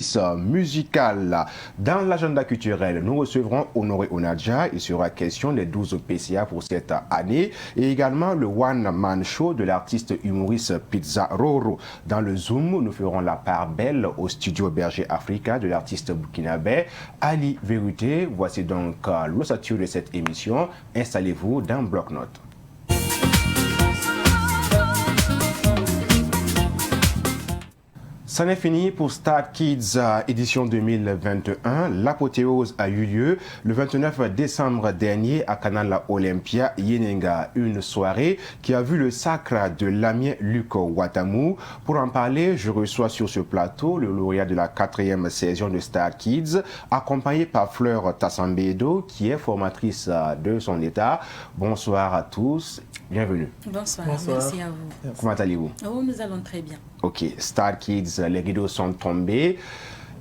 coulisses musicales. Dans l'agenda culturel, nous recevrons Honoré Onadja. Il sera question des 12 PCA pour cette année et également le One Man Show de l'artiste humoriste Pizza Roro. Dans le Zoom, nous ferons la part belle au studio Berger Africa de l'artiste burkinabé Ali Vérité. Voici donc l'ossature de cette émission. Installez-vous dans Bloc-Notes. C'en est fini pour Star Kids édition 2021. L'apothéose a eu lieu le 29 décembre dernier à Canal Olympia, Yenenga. Une soirée qui a vu le sacre de Lamien Luc Ouattamou. Pour en parler, je reçois sur ce plateau le lauréat de la 4e saison de Star Kids, accompagné par Fleur Tassambedo, qui est formatrice de son état. Bonsoir à tous. Bienvenue. Bonsoir, merci à vous. Comment allez-vous? Oh, nous allons très bien. Ok, Star Kids, les rideaux sont tombés.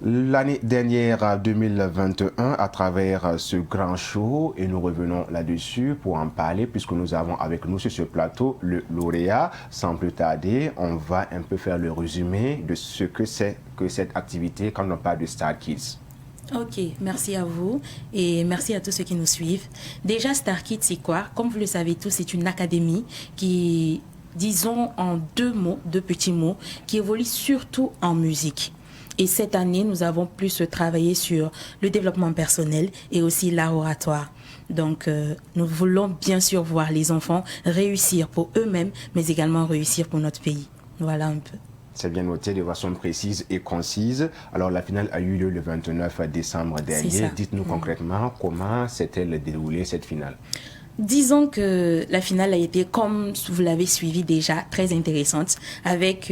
L'année dernière, 2021, à travers ce grand show, et nous revenons là-dessus pour en parler, puisque nous avons avec nous sur ce plateau le lauréat. Sans plus tarder, on va un peu faire le résumé de ce que c'est que cette activité quand on parle de Star Kids. Ok, merci à vous et merci à tous ceux qui nous suivent. Déjà, Star Kids, c'est quoi? Comme vous le savez tous, c'est une académie qui, disons en deux petits mots, qui évolue surtout en musique. Et cette année, nous avons plus travaillé sur le développement personnel et aussi l'art oratoire. Donc, nous voulons bien sûr voir les enfants réussir pour eux-mêmes, mais également réussir pour notre pays. Voilà un peu. C'est bien noté de façon précise et concise. Alors, la finale a eu lieu le 29 décembre dernier. Dites-nous concrètement comment s'est-elle déroulée cette finale. Disons que la finale a été, comme vous l'avez suivi déjà, très intéressante, avec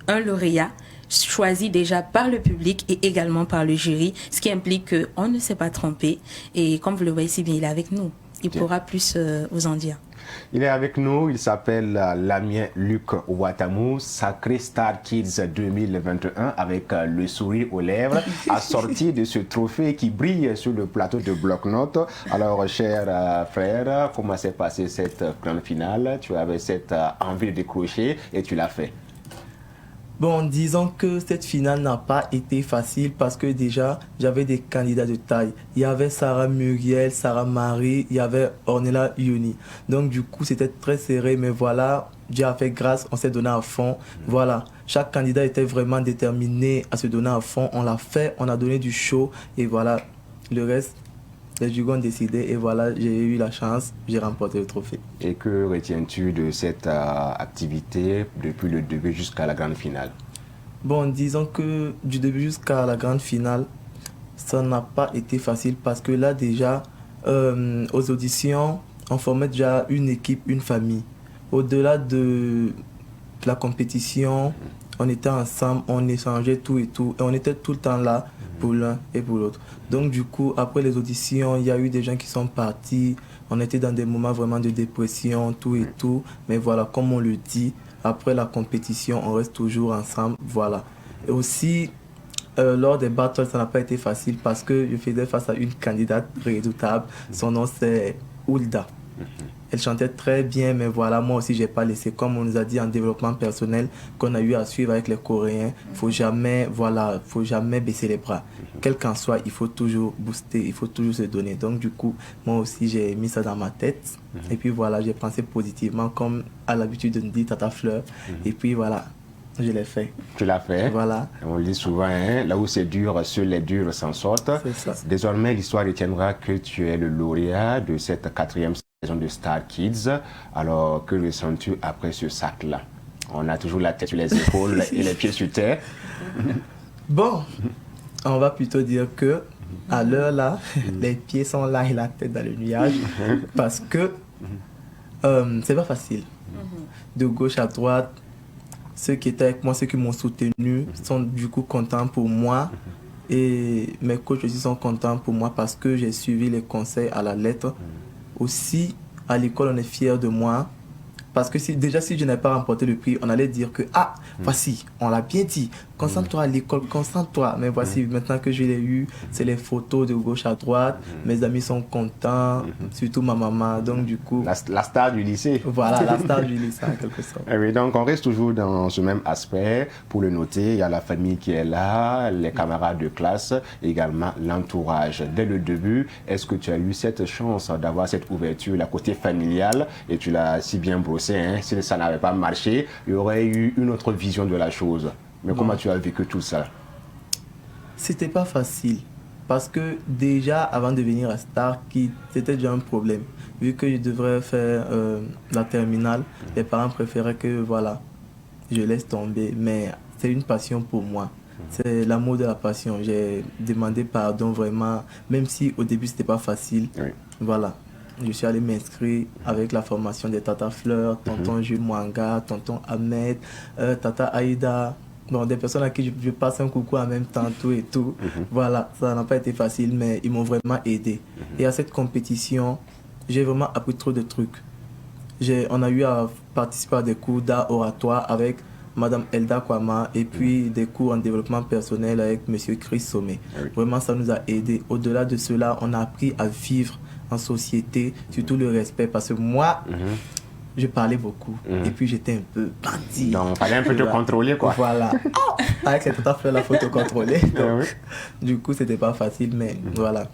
un lauréat choisi déjà par le public et également par le jury, ce qui implique qu'on ne s'est pas trompé. Et comme vous le voyez si bien, il est avec nous. Il pourra plus vous en dire. Il est avec nous, il s'appelle Lamien Luc Ouattamou, sacré Star Kids 2021 avec le sourire aux lèvres, assorti de ce trophée qui brille sur le plateau de Bloc-Notes. Alors, cher frère, comment s'est passée cette grande finale? Tu avais cette envie de décrocher et tu l'as fait. Bon, disons que cette finale n'a pas été facile parce que déjà, j'avais des candidats de taille. Il y avait Sarah Muriel, Sarah Marie, il y avait Ornella Yoni. Donc du coup, c'était très serré, mais voilà, Dieu a fait grâce, on s'est donné à fond. Voilà, chaque candidat était vraiment déterminé à se donner à fond. On l'a fait, on a donné du show et voilà, le reste, les jurys ont décidé et voilà, j'ai eu la chance, j'ai remporté le trophée. Et que retiens-tu de cette activité depuis le début jusqu'à la grande finale? Bon, disons que du début jusqu'à la grande finale, ça n'a pas été facile parce que là déjà, aux auditions, on formait déjà une équipe, une famille. Au-delà de la compétition, on était ensemble, on échangeait tout et tout, et on était tout le temps là pour l'un et pour l'autre. Donc du coup, après les auditions, il y a eu des gens qui sont partis, on était dans des moments vraiment de dépression, tout et tout, mais voilà, comme on le dit, après la compétition, on reste toujours ensemble, voilà. Et aussi, lors des battles, ça n'a pas été facile parce que je faisais face à une candidate redoutable, son nom c'est Oulda. Elle chantait très bien, mais voilà, moi aussi, j'ai pas laissé. Comme on nous a dit en développement personnel, qu'on a eu à suivre avec les Coréens, faut jamais baisser les bras. Quel qu'en soit, il faut toujours booster, il faut toujours se donner. Donc, du coup, moi aussi, j'ai mis ça dans ma tête. Et puis voilà, j'ai pensé positivement, comme à l'habitude de nous dire Tata Fleur. Et puis voilà, je l'ai fait. Tu l'as fait. Voilà. On le dit souvent, hein, là où c'est dur, seuls les durs s'en sortent. Désormais, l'histoire retiendra que tu es le lauréat de cette 4e saison de Star Kids. Alors, que ressens-tu après ce sac-là? On a toujours la tête sur les épaules et les pieds sur terre. Bon, on va plutôt dire que à l'heure là, les pieds sont là et la tête dans le nuage parce que c'est pas facile. De gauche à droite, ceux qui étaient avec moi, ceux qui m'ont soutenu sont du coup contents pour moi et mes coachs aussi sont contents pour moi parce que j'ai suivi les conseils à la lettre. Aussi, à l'école, on est fiers de moi parce que si je n'avais pas remporté le prix, on allait dire que voici, on l'a bien dit, Concentre-toi à l'école, concentre-toi. Mais voici, maintenant que je l'ai eu, c'est les photos de gauche à droite. Mes amis sont contents, surtout ma maman. Donc, du coup, La star du lycée. voilà, la star du lycée, en quelque sorte. Eh oui, donc on reste toujours dans ce même aspect. Pour le noter, il y a la famille qui est là, les camarades de classe, également l'entourage. Dès le début, est-ce que tu as eu cette chance d'avoir cette ouverture, la côté familial, et tu l'as si bien brossé, hein? Si ça n'avait pas marché, il y aurait eu une autre vision de la chose. Mais comment tu as vécu tout ça? C'était pas facile. Parce que déjà, avant de venir à Star Kid, c'était déjà un problème. Vu que je devrais faire la terminale, les parents préféraient que, voilà, je laisse tomber. Mais c'est une passion pour moi. C'est l'amour de la passion. J'ai demandé pardon vraiment, même si au début, c'était pas facile. Oui. Voilà. Je suis allé m'inscrire avec la formation des Tata Fleur, tonton Jules Mwanga, tonton Ahmed, Tata Aïda. Bon, des personnes à qui je passe un coucou en même temps, tout et tout. Voilà, ça n'a pas été facile, mais ils m'ont vraiment aidé. Et à cette compétition, j'ai vraiment appris trop de trucs. On a eu à participer à des cours d'art oratoire avec Madame Elda Kwama et puis des cours en développement personnel avec Monsieur Chris Sommet. Oui. Vraiment, ça nous a aidé. Au-delà de cela, on a appris à vivre en société, surtout le respect. Parce que moi, je parlais beaucoup et puis j'étais un peu bandit. Donc, il fallait un peu te contrôler, quoi. Voilà. Avec cette tata fleur, la photo contrôlée. Oui. Du coup, c'était pas facile, mais voilà.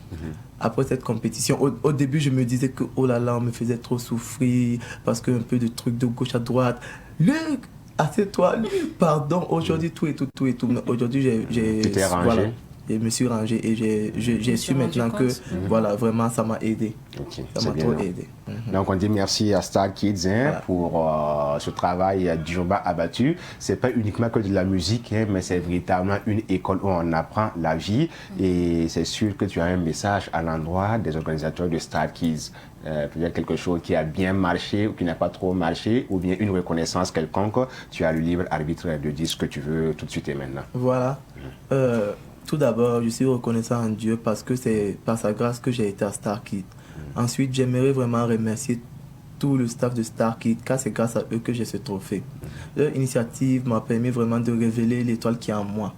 Après cette compétition, au début, je me disais que oh là là, on me faisait trop souffrir parce qu'un peu de trucs de gauche à droite. Luc, assieds-toi, Luc, pardon. Aujourd'hui, tout et tout, tout et tout. Mais aujourd'hui, Tu t'es rangé. voilà, je me suis rangé et j'ai su maintenant que voilà, vraiment, ça m'a aidé. Ok, Ça c'est m'a bien, trop non? aidé. Donc on dit merci à Star Kids, hein, Voilà. pour ce travail d'Ijoba abattu. C'est pas uniquement que de la musique, hein, mais c'est véritablement une école où on apprend la vie. Et c'est sûr que tu as un message à l'endroit des organisateurs de Star Kids. Peut-être quelque chose qui a bien marché ou qui n'a pas trop marché, ou bien une reconnaissance quelconque. Tu as le libre arbitre de dire ce que tu veux tout de suite et maintenant. Voilà. Tout d'abord, je suis reconnaissant en Dieu parce que c'est par sa grâce que j'ai été à Star Kid. Ensuite, j'aimerais vraiment remercier tout le staff de Star Kid car c'est grâce à eux que j'ai ce trophée. Leur initiative m'a permis vraiment de révéler l'étoile qui est en moi.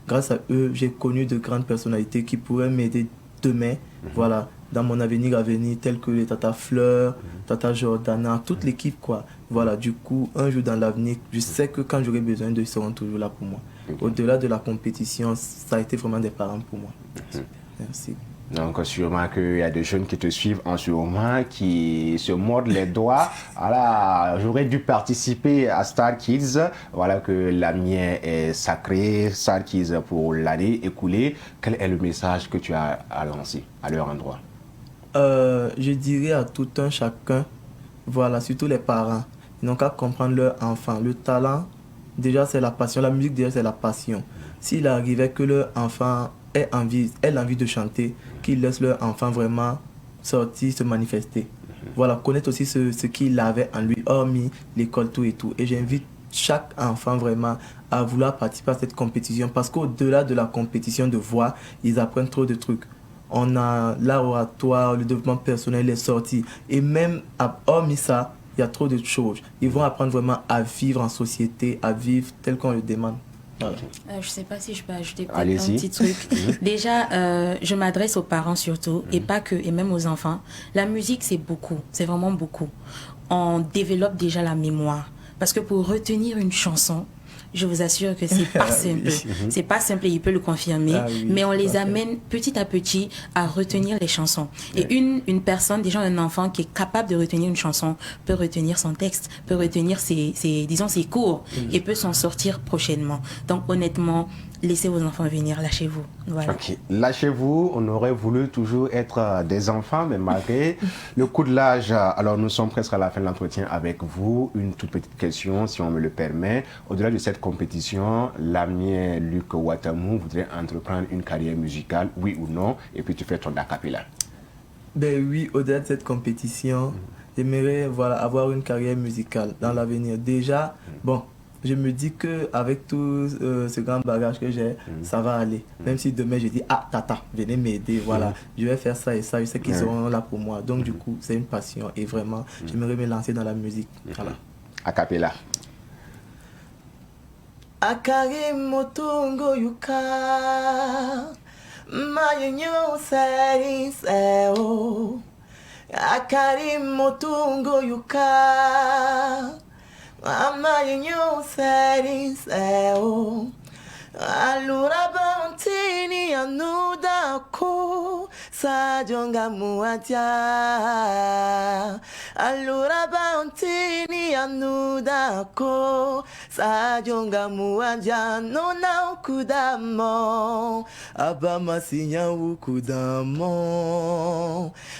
Grâce à eux, j'ai connu de grandes personnalités qui pourraient m'aider demain, voilà, dans mon avenir à venir, tels que les Tata Fleur, Tata Jordana, toute l'équipe, quoi. Voilà, du coup, un jour dans l'avenir, je sais que quand j'aurai besoin d'eux, ils seront toujours là pour moi. Au-delà de la compétition, ça a été vraiment des parents pour moi. Merci. Donc sûrement qu'il y a des jeunes qui te suivent en ce moment, qui se mordent les doigts. Voilà, j'aurais dû participer à Star Kids. Voilà que la mienne est sacrée, Star Kids pour l'année écoulée. Quel est le message que tu as à lancer à leur endroit? Je dirais à tout un chacun, voilà, surtout les parents, ils n'ont qu'à comprendre leur enfant. Le talent, déjà c'est la passion. La musique, déjà c'est la passion. S'il arrivait que leur enfant ait envie de chanter, qu'ils laissent leur enfant vraiment sortir, se manifester. Voilà, connaître aussi ce qu'il avait en lui, hormis l'école, tout et tout. Et j'invite chaque enfant vraiment à vouloir participer à cette compétition parce qu'au-delà de la compétition de voix, ils apprennent trop de trucs. On a l'art oratoire, le développement personnel, les sorties. Et même, hormis ça, il y a trop de choses. Ils vont apprendre vraiment à vivre en société, à vivre tel qu'on le demande. Voilà. Je ne sais pas si je peux ajouter peut-être Allez-y. un petit truc. Déjà, je m'adresse aux parents surtout, et pas que, et même aux enfants. La musique, c'est beaucoup, c'est vraiment beaucoup. On développe déjà la mémoire. Parce que pour retenir une chanson, je vous assure que c'est pas simple. C'est pas simple et il peut le confirmer. Mais on les amène petit à petit à retenir les chansons. Et une personne, déjà un enfant qui est capable de retenir une chanson, peut retenir son texte, peut retenir disons ses cours et peut s'en sortir prochainement. Donc honnêtement, laissez vos enfants venir, lâchez-vous. Voilà. Ok, lâchez-vous, on aurait voulu toujours être des enfants, mais malgré le coup de l'âge, alors nous sommes presque à la fin de l'entretien avec vous. Une toute petite question, si on me le permet. Au-delà de cette compétition, l'ami Luc Ouattamou voudrait entreprendre une carrière musicale, oui ou non, et puis tu fais ton a cappella. Ben oui, au-delà de cette compétition, j'aimerais voilà, avoir une carrière musicale dans l'avenir. Déjà, bon, je me dis qu'avec tout ce grand bagage que j'ai, ça va aller. Même si demain je dis, ah, tata, venez m'aider, voilà, je vais faire ça et ça, je sais qu'ils seront là pour moi. Donc du coup, c'est une passion et vraiment, j'aimerais me lancer dans la musique. Voilà. A cappella. akari motungo yuka mayenyo seri seo akari motungo yuka mayenyo seri seo alura bantini anuda ko sajonga muatia alura bantini anuda ko sajonga muatia nona ukudamo abamasinya ukudamo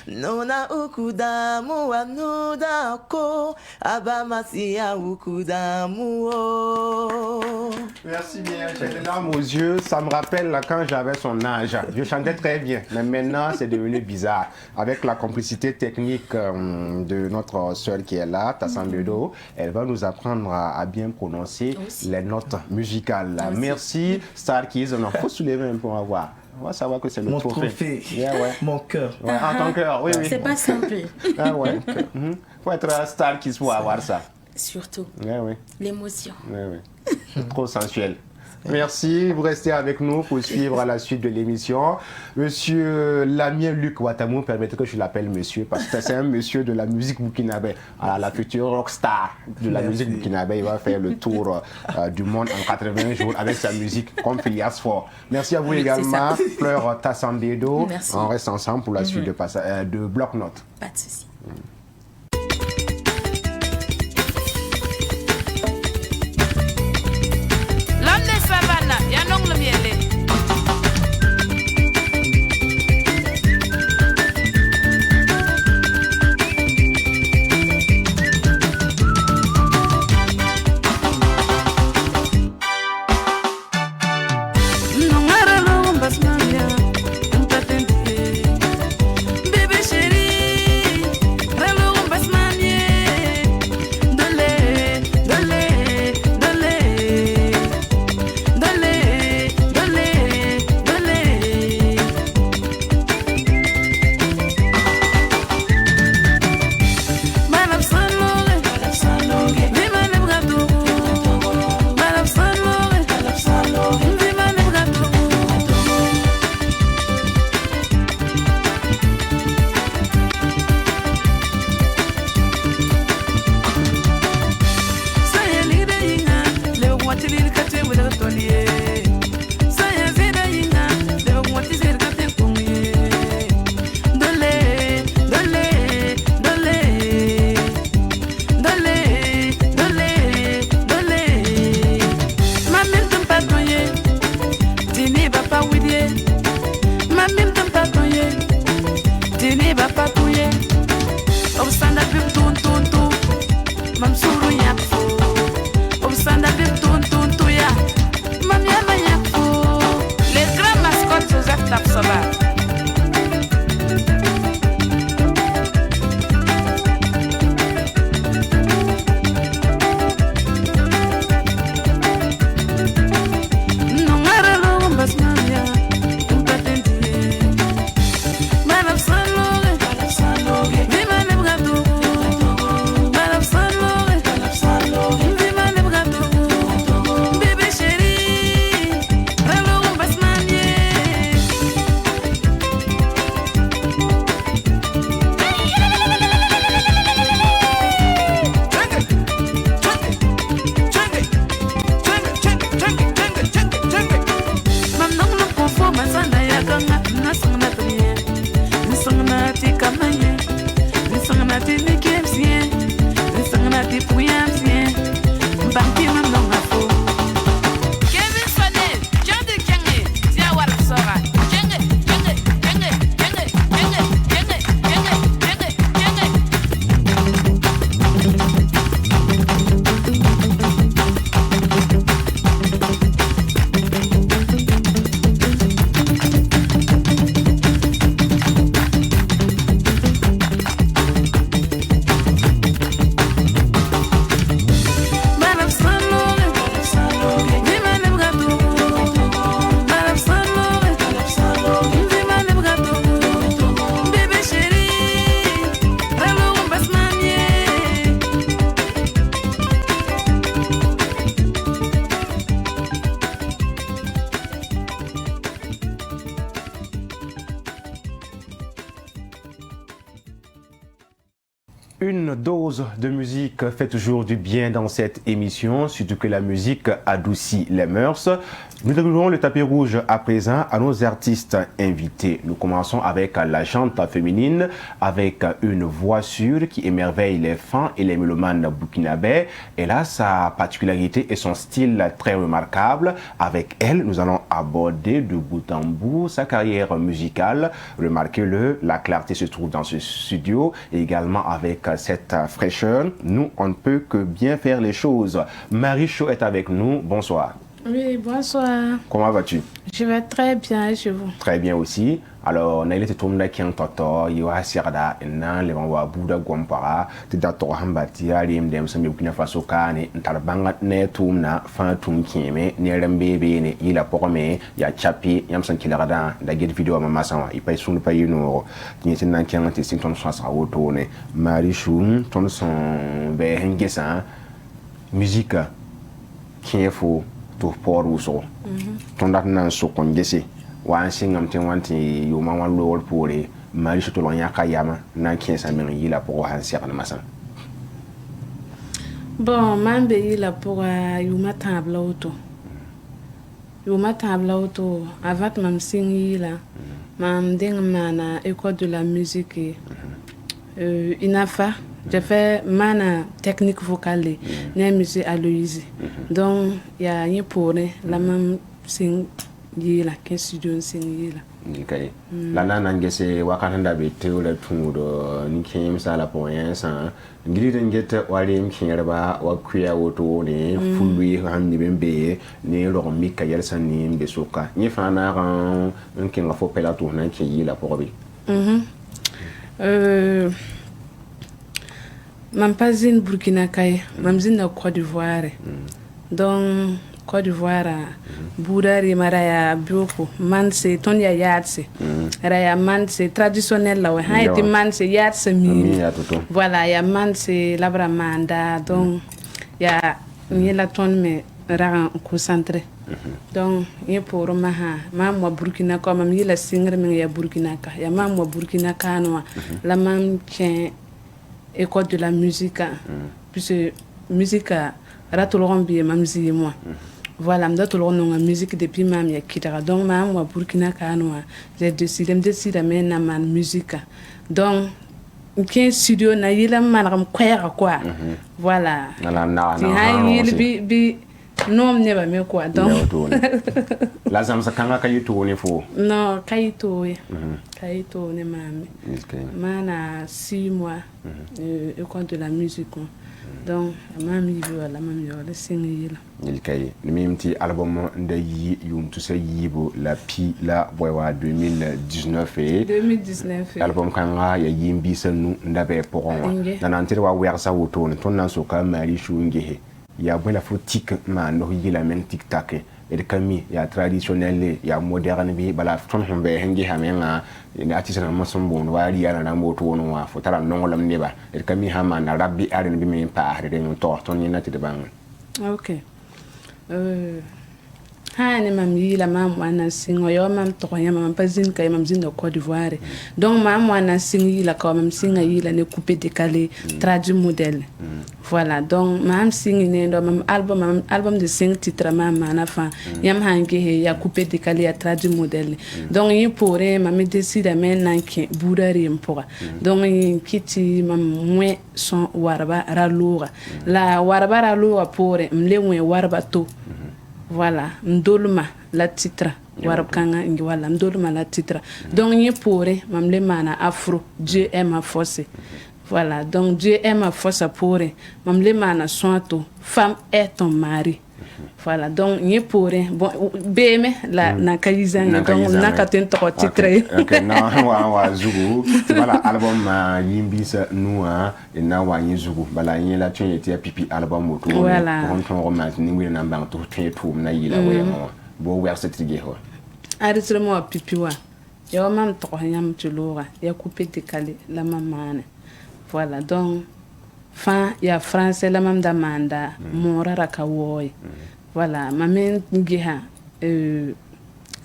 nona ukudamo anuda ko abamasinya ukudamo. Merci bien, j'ai des larmes aux yeux. Ça me rappelle quand j'avais son âge. Je chantais très bien, mais maintenant c'est devenu bizarre. Avec la complicité technique de notre sœur qui est là, Tassan Bedo, elle va nous apprendre à bien prononcer les notes musicales. Merci, Star Kids. Il faut soulever un peu, on va voir. On va savoir que c'est le trophée. Yeah, ouais. Mon cœur. Ouais, en ton cœur, oui, oui. C'est pas simple. Ah ouais. Faut être Star Kids pour avoir ça. Surtout. Ouais, ouais. L'émotion. Ouais, ouais. Trop sensuel. Merci, vous restez avec nous pour suivre la suite de l'émission. Monsieur Lamien Luc Ouattamou, permettez que je l'appelle monsieur, parce que c'est un monsieur de la musique burkinabé, la future rockstar de la musique burkinabé. Il va faire le tour du monde en 80 jours avec sa musique comme Phileas Fogg. Merci à vous également, Fleur Tassandedo. On reste ensemble pour la suite de Bloc Note. Pas de souci. Bébé chéri, Une dose de musique fait toujours du bien dans cette émission, surtout que la musique adoucit les mœurs. Nous déroulons le tapis rouge à présent à nos artistes invités. Nous commençons avec la chante féminine, avec une voix sûre qui émerveille les fans et les mélomanes burkinabés. Elle a sa particularité et son style très remarquable. Avec elle, nous allons aborder de bout en bout sa carrière musicale. Remarquez-le, la clarté se trouve dans ce studio et également avec cette fraîcheur, nous, on ne peut que bien faire les choses. Marie Chaud est avec nous. Bonsoir. Oui, bonsoir. Comment vas-tu? Je vais très bien chez vous. Très bien aussi. Alors, naile te tombe qui en toto, yo asirda, nan le wa buda gompara, te da to hambati ali mdem sambi Burkina Faso kane, ntarbanga ne tumna, fan tum kieme, ne rembebe ne ila pokome, ya chapi, yam san kilagada, da get video mama sama, ipa sunu pa yino, tinyetin nan kiang te sing ton sa woto ne, Marichou, ton son be hengesa, musique, qui faut to por uso. Ton dat nan so kongese. Wan singam ten wanti yo man wan lowol pore mari to lon yaka yama nan kiensa men yila pour han sir na masan. Bon, man be yila pour yuma table auto. Yuma table auto avant mam sing yila. Mam ding mana école de la musique INAFA. J'ai fait mana technique vocale né musée à Louise. Donc il y a un pour la même sing yila ke studio sing yila Okay. La nana ngese wakanda be teola tumudo nikem sala poyensa ngiri ngete wale mkinyarba wakuya woto ne fulwi hamni bembe ne lo mika yersa ni mbesoka ni fana ran nkenga fo pela to na ke yila porobi. Mam pas in Burkina Kay, mam zin na Côte d'Ivoire. Donc Côte d'Ivoire, Boudari Maraya Bioko, Manse, Tonya Yatse, Raya Manse, traditionnel là, Haïti Manse, Yatse Mi. Voilà, ya Manse, Labramanda, donc ya la tonne me rang concentré. Donc, il pour maha, maman Burkina comme mam yila singer men ya Burkina Ka, ya maman Burkina Kanoa, la mam tient école de la musique, puisque musique ratolon bien mam zi moi. Voilà, je suis en musique depuis que je suis donc je suis Burkina Faso. J'ai décidé de mettre ma musique. Donc, je studio na yila manam quoi. Voilà. Non, ne va me quoi. Donc, la zamsa kanga kayito ne fo. Non, kayito ne mami. Mana 6 mois école de la musique. Donc, mamie la mamie le single. Il kay le même petit album de yi yum tout ça yibo la pi la boywa 2019 et 2019 album kanga ya yimbi sanu ndabe poron na nantere wa wersa woto ne ton nan so ka mari shu ngehe ya bola fotique ma no yi la men tic tac et kami ya traditionnel ya moderne bi bala ton humbe hengi hamenga ni artiste na masombo no wali ya na moto wono wa fotara nongolam neba et kami hama na rabbi aren bi men pa de no to ton ni nati de bang. OK. Hani mam yila mam wana singo yo mam to mam pazin kay mam zin de Côte d'Ivoire. Donc mam wana sing yila ko mam singa yila ne coupé décalé traduit modèle. Voilà, donc mam sing ne do mam album de 5 titres mam na fa yam hange he ya coupé décalé ya traduit modèle. Donc yi pourrait mam décide maintenant que boudari mpora. Donc yi kiti mam mwe son warba raloura. La warba raloura pourrait mle mwe warba to. Voilà, ndolma la titre warab kanga ngi wala ndolma la titre donc y pourrait mamle mana afro Dieu aime à forcer. Voilà, donc Dieu aime à forcer pourrait mamle mana sointo femme est ton mari. Voilà, donc y pourrait bon beme la na kayizan donc na katen to titre. OK, non wa zugu voilà album yimbi sa noa et na wa zugu bala yin la tun était pipi album moto voilà on ton romance ni wi na bang to tout na yila we mo bo wer setrige ho aritre mo pipi wa yo mam to yam tulura ya coupé décalé la mamane. Voilà, donc fin ya français la mam damanda morara ka woy. Voilà, mamen ngiha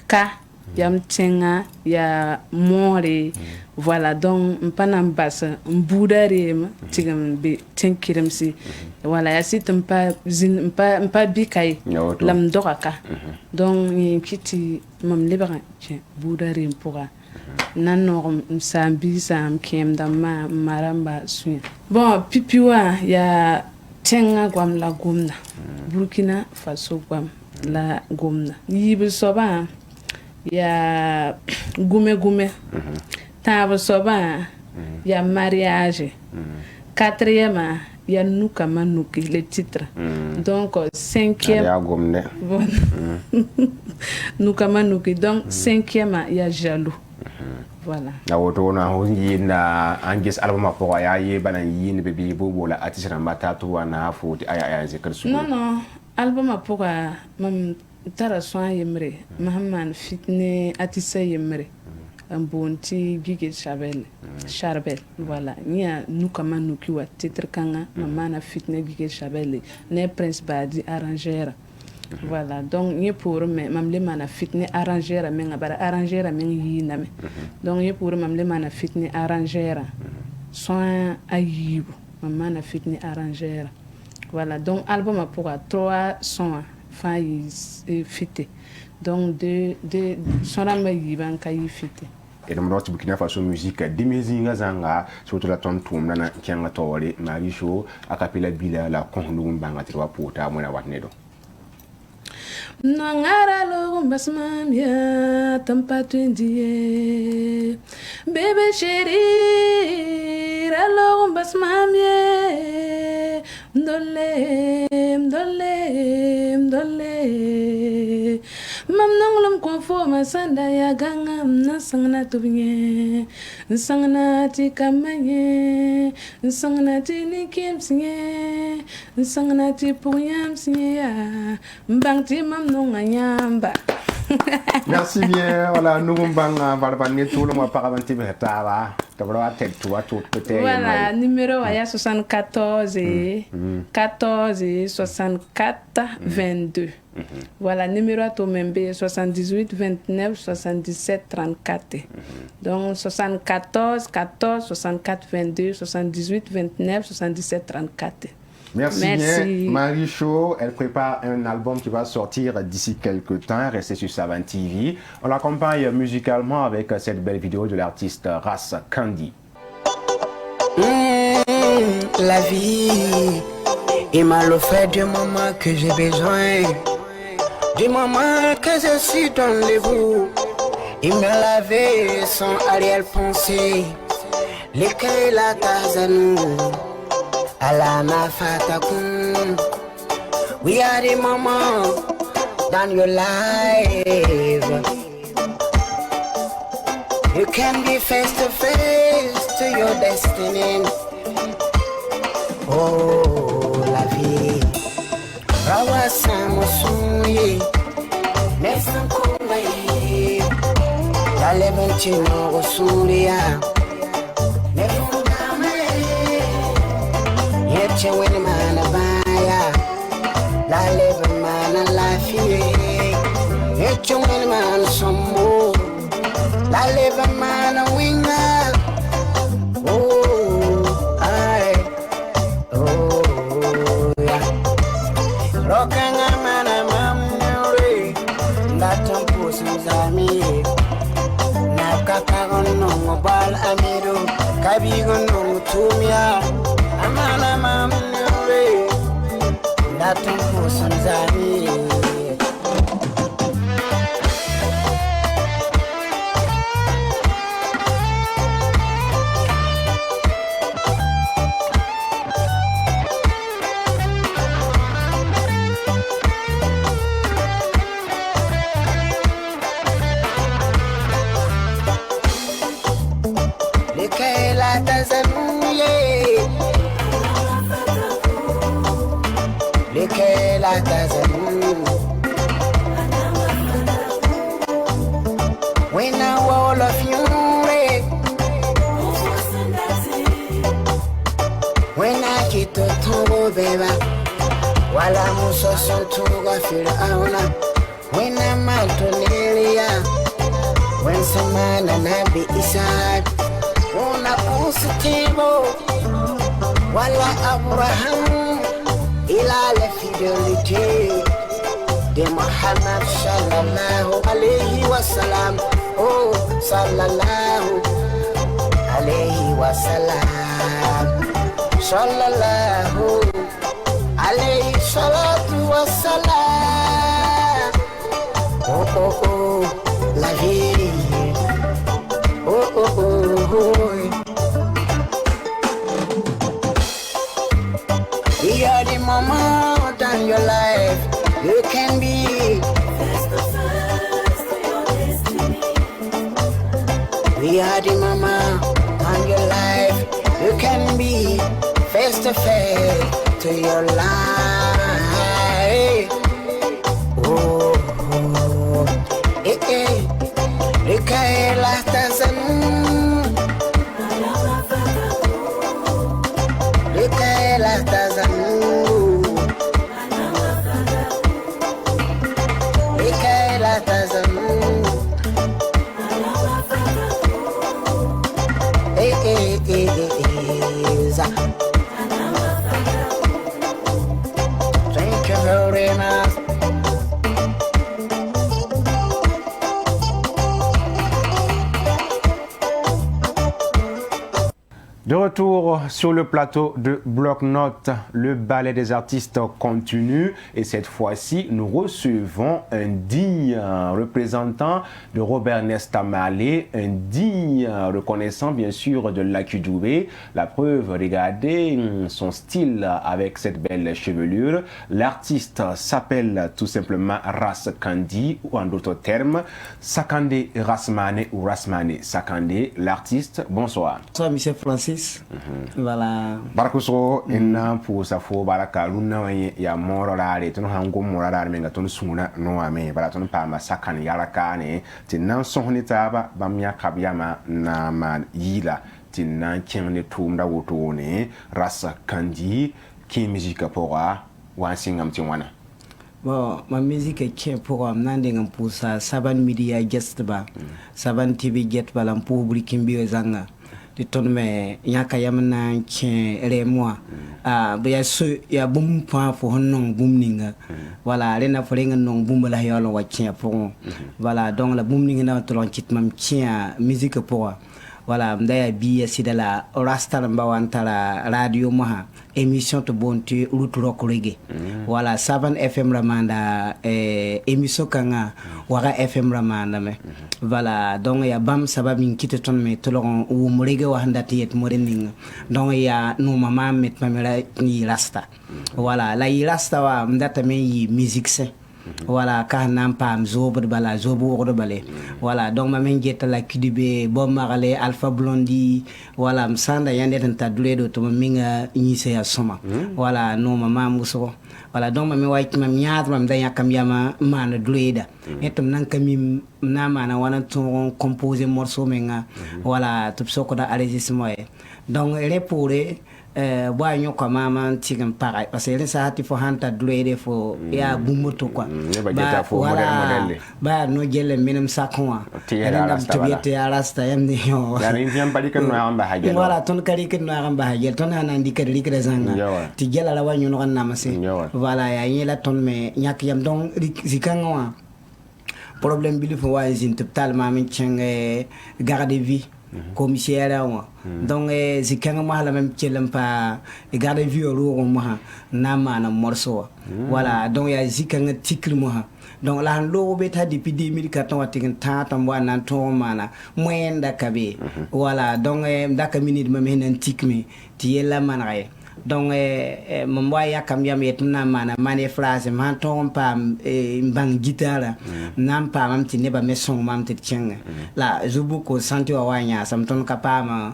ka ya mtenga ya more voilà donc mpana mbasa mbudare ma tigam be tenkiremsi voilà ya sit mpa bikai lam dokaka donc ni kiti mam lebara budare mpura nanor msambi sam kem dama maramba suya bon pipiwa ya tenga gwam la gomna Burkina Faso gwam la gomna yibe soba ya gume table soba ya mariage quatrième ya nuka manuki le titre donc cinquième ya gomne nuka manuki donc cinquième ya jaloux voilà na woto na yina angis album ko ya ye bana yin be bi bobo la artiste na mata to wana foti aya zikr su non album pour mam tara soin yemre mahamman fitne atisa yemre ambonti gige charbel voilà nia nuka manuki wa titre kanga mamana fitne gige charbel ne prince badi arrangeur voilà donc ni pour me mamle mana fitne arrangeur men ngabara arrangeur men yina me donc ni pour mamle mana fitne arrangeur soin ayibu mamana fitne arrangeur voilà donc album pour 3 sons failli fité donc de sona mayiban kayi fité et le monde Burkina Faso musique dimezinga zanga surtout la tontum nana kianga tawale marisho akapela bila la kondu mbanga tirwa pota mwana watnedo Nangara lo basmamia tampa twindie bébé chéri ralo basmamia mdole mam nonglam konfo masanda ya ganga nasangna tubnye nsangna ti kamanye nsangna ti nikimsinye nsangna ti puyam sinye mbang ti mam nonga nyamba. Merci bien. Voilà, nous allons tout le monde par voilà, numéro 74 14 64 22. Voilà, numéro à Tomembe 78 29 77 34. Donc 74 14 64 22 78 29 77 34. Merci bien. Marie Cho, elle prépare un album qui va sortir d'ici quelques temps. Restez sur Savane TV. On l'accompagne musicalement avec cette belle vidéo de l'artiste Ras Candy. La vie est mal au fait du moment que j'ai besoin. Du moment que je suis dans les bouts. Il me lavait sans arrière-pensée. Lesquels la case à nous. Alana Fatakun, we are the moment than your life. You can be face to face to your destiny. Oh, la vie. Rawa Samosuye, Nessan Kumbaye, Talebantino Suria. Che when man a baya, la live man a life ye. Che when man some more, la live man a winner. Oh, yeah. Rocking a man a mammy, that tempos and zami. Nakakagon no mobile amido, Kabigon no tumia. Amana mamre, la tempo sanzani. Leke la tazanuye. Leke la tazanuye. When I all of you when I get to Togo beba wala muso son Togo fil auna when I'm out to Nelia when samana nabi Isaac una positivo wala Abraham ila la fidélité de Muhammad sallallahu alayhi wa sallam. Oh sallallahu alayhi wa sallam, sallallahu alayhi salatu wa salam. Oh oh oh, la vie. Oh oh oh oh. We are the moment in your life you can be. We are the mama on your life. You can be face to face to your life. Oh, oh. Recae las tazas. Recae las tazas. Recae las tazas. Thank you very much. De retour sur le plateau de Bloc-Notes, le ballet des artistes continue et cette fois-ci, nous recevons un digne représentant de Robert Nesta Marley, un digne reconnaissant bien sûr de Lucky Dubé. La preuve, regardez son style avec cette belle chevelure. L'artiste s'appelle tout simplement Ras Kandi ou en d'autres termes, Sakandé Rasmane ou Rasmane Sakandé. L'artiste, bonsoir. Bonsoir, monsieur Francis. Voilà. Barakuso inna pour sa fo baraka luna ya moro lare tun hango moro lare menga tun suna no ame bara tun pa masakan yaraka ne tinan sohni taba bamya kabyama na man yila tinan kemne tumda woto ne Rasa Kandi ki musique pora wa singam tiwana. Bon, ma musique est qui pour amener un pour ça Saban Media guest ba Saban TV get ba lam public mbio zanga de ton me yaka yamna qui remoi ya so ya bum pa fo non bum ninga voilà rena fo renga non bum la yolo wa qui pour voilà donc la bum ninga na tolon kit mam qui musique pour voilà mdaya biya sidala rasta mbawantala radio maha émission to bonté route rock reggae voilà 7 FM ramanda émission kanga wara FM ramanda me voilà donc ya bam sababi kite ton me tolon wo reggae wa handati et morening donc ya no mama met mamela ni rasta voilà la yi rasta wa mdata me yi musique c'est voilà ka nam pam zobo bala zobo ko balé voilà donc ma men jetta la kidibé bo marale Alpha Blondy voilà msanda yande tan tadule do to minga inise ya soma voilà no mama muso voilà donc ma me wayt mam nyaat mam danya kam yama mana duleda etum nan kam na mana wana to composer morceau menga voilà to soko da enregistrement donc repore boy nyoko mama tigam paray parce que ça hati fo hanta dulede fo ya bumuto quoi ba fo model ba no jelle minam sakwa ala tubiyete ya rasta yamne yo ya rinjam bali kan no amba hajel voilà ton kali kan no amba hajel ton hanandi kadi likre zanga ti jella la wanyu no na mase voilà ya yela ton me nyak yam donc zikanga problème bi li fo wa zin totalement min chenge garde vie commissaire donc zikanga ma la même tchelam pa garde vie ro ma na mana morceau voilà donc ya zikanga tikri mo donc la lo beta depuis 2014 watin tata mwa nan to mana moyenda kabe voilà donc ndaka minute ma menen tikmi ti yella manay donc mwa ya kam yam yetna mana mane phrase man ton pa mbang guitare nam pa mam ti ne ba meson mam ti chenga la zubu ko santi wa wanya sam ton kapama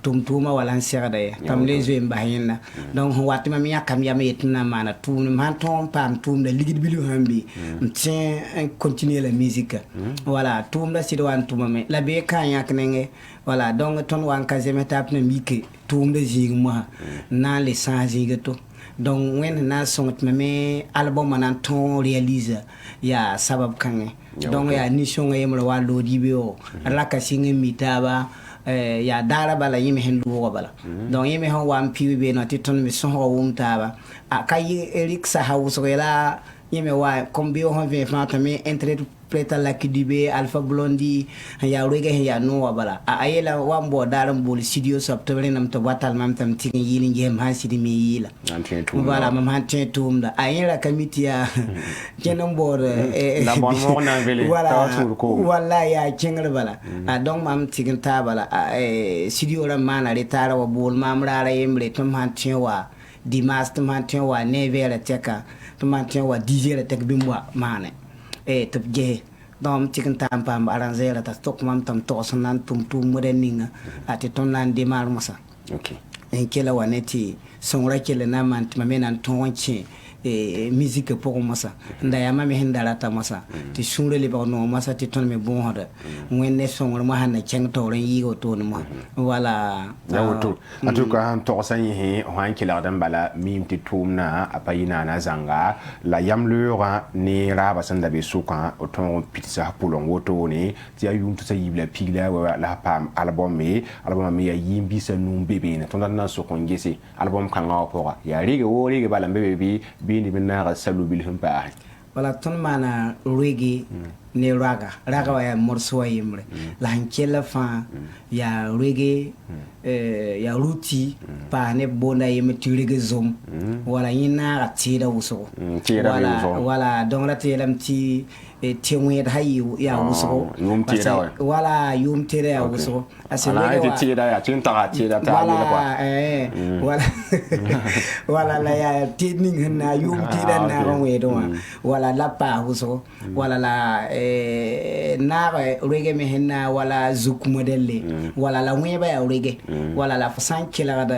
tumtuma wala nsirda tam les yeux mbahina donc wati mam ya kam yam yetna mana tum man ton pa tum da ligid bilu hambi tien continuer la musique voilà tum da sidwan tumame la be kan yak nenge voilà donc ton wan kazeme tap na mike tum de jig moi na les sans jigato donc wẽnd na n sõng tɩ me album na n tõog réalise yaa sabab kãngẽ donc yaa nin-sõngã yembre wa lood yibeoogo raka sɩng n mi taaba yaa daara bala yẽ me sẽn loogã bala donc yẽ me sẽn wa n piubi beeno tɩ tõnd me sõsga wʋm taaba ka rɩk sasa wʋsg la yẽ me wa comme beoog sẽn vẽ fãa tɩ me interpreta Lucky Dube, Alpha Blondy, ya reggae ya no wabala. Ayela wambo daram bol studio sop to renam to batal mam tam tin yili ngem han sidi mi yila. Wala mam han tin tumda. Ayela kamiti ya kenan bor la bon mo na vele tawatur ko. Wala ya kengal bala. Donc mam tigin ta bala studio ram mana retara wa bol mam rara yembre tum han tin wa dimas tum han tin wa nevera teka tum han tin wa DJ la tek bimwa mane. Tep je dom chicken tam pam arranger ta stok mam tam to sanan tum modeninga ati ton nan de mar masa okay en kela waneti songra kele na man mamena tonchi musique pour masa ndaya mami hindara ta masa ti sunre le ba no masa ti ton me bon hoda ngene songra ma hanna cheng to ren yi go to no wala ya woto atuka han to san yi han kila dan bala mim ti tumna apayina na zanga la yamlura ni raba sanda be suka oton pitsa pulon woto ni ti ayum to sayibla pigla wa la pam album me ya yimbi sa num bebe na ton na so kongese album kan ga pora ya rige wo rige bala bebe bini bina salu bil humpa wala ton mana reggae ne raga wa ya morso yimre la hankela fa ya reggae ya ruti pa ne bonda yim ti reggae zom wala yina ga tira wuso wala donc la telam ti tiwed hayu ya wuso wala yum tira ya wuso asala ti tira ya tinta tira ta wala wala la ya tidning na yum tira na wedo wala la pa wuso wala la na reggae me henna wala zuk modelle wala la weba ya reggae wala la fasan kila da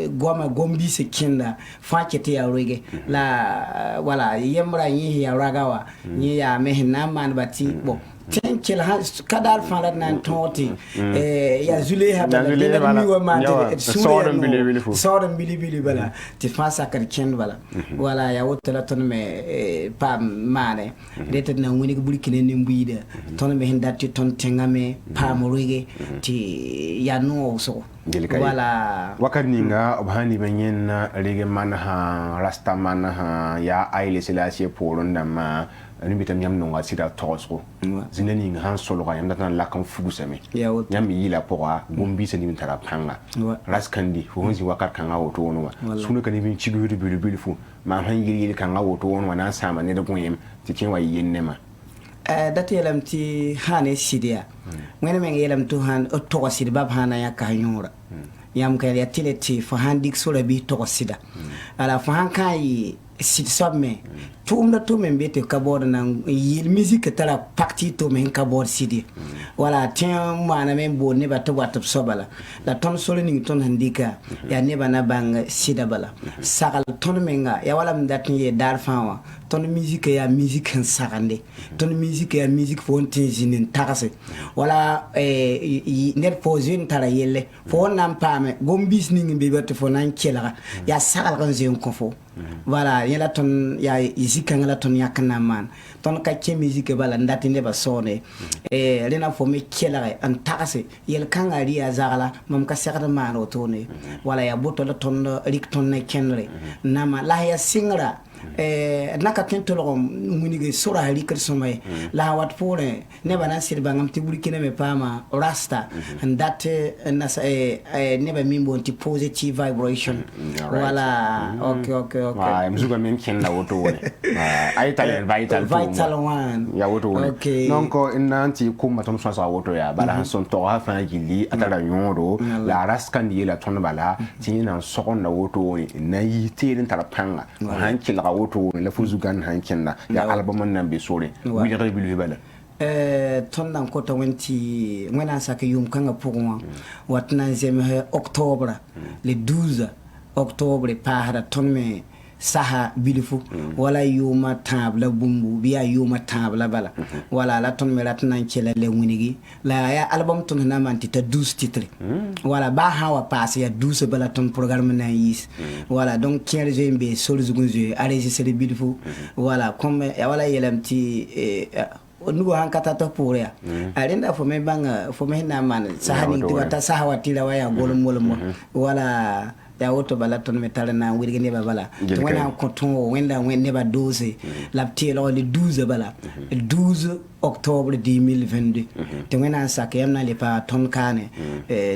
goma gombi se kinda fakete ya reggae la wala yemra yi ya ragawa ni ya me henna man bati bo ten kila kadal fala nan toti ya zule ha bala mi wa ma de sodom bili bala ti fasa kan ken bala wala ya wotala ton me pa mane rete na woni buri kine ni mbuida ton me hindati ton tengame pa mo rege ti ya no so wala wakaninga obhani benyen rege manha rasta manha ya aile selasi poron ma ni bitam yam no wasira tosco zinani han solo ga yam datan la kan fugusame yam yila poa gombi se ni tara panga raskandi fo honzi wakar kan awo to wonwa sunu kan bin cibiru bilu fu ma han yiri kan awo to wonwa na sama ne da goyem tikin wa yennema dati yelam ti hane sidia ngene men yelam to han o to sidi bab hana ya ka nyura yam ka ya tileti fo handik sura bi to sida ala fo han kai sit somme tumda to men bete kabor nan yil musique tara parti to men kabor sidi wala tin mana men bo ne bato wato sobala la ton solo ni ton handika ya ne bana bang sida bala sagal ton menga ya wala mdatin ye dar fawa ton musique ya musique en sagande ton musique ya musique fontin jinin takase wala net pozin tara yelle fo nan pame gombis ni be bato fo nan kela ya sagal kan je ko fo voilà yela ton ya izikanga la ton yakana man ton ka ke musique bala ndati ne ba sone rena fo me kela an takase yel kanga ri ya zagala mam ka sekata man o tone wala ya boto la ton rik ton ne kenre nama la ya singra naka kentolo munige sura halikar somay la wat pore ne bana sir bangam tiburi kine me pama rasta and that never mean want positive vibration wala okay mzuga mem kenna woto wone ay talent vital one ya woto wone donc inanti kuma ton so woto ya bala han son to ha fa gili atara nyoro la raskandi la ton bala tin sokon na woto wone na yite tara panga han kila woto la fuzugan hankenna ya album nan be sore wi rebilu bala ton nan ko to wenti ngana saka yum kanga pour moi watna octobre le 12 octobre par ton me saha bilifu wala yuma tabla bumbu biya yuma tabla bala wala la ton melat nan kela le winigi la ya album ton na man tita 12 titres wala ba hawa passe ya 12 bala ton programme na yis wala donc 15 jmb sol zugunje enregistré bilifu wala comme wala yelamti nugo hankata to pour ya alinda fo me banga fo me na man sahani tiwata sahawati la waya golum golum wala ya woto bala ton metale na wirge ne bala wona coton wenda wende ba 12 la petit le 12 bala 12 octobre 2022 te wona sak yamna le pa ton kane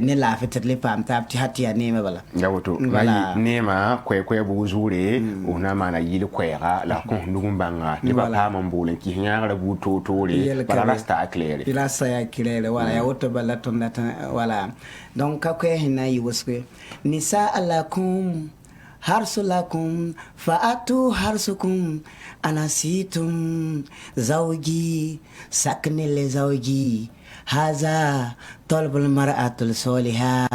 ne la fetet le pa amta ti hati ya ne bala ya woto nema kwe buzure una mana yile kwera la kon nugumbanga ne ba pa mambule ki nyara buto tole bala la sta claire ila sa ya claire wala ya woto bala ton data wala donc ka kwe hina yi woske nisa alakum harsulakum fa'atu harsukum anasitum zawji saknil zawji haza talbul mar'atul soliha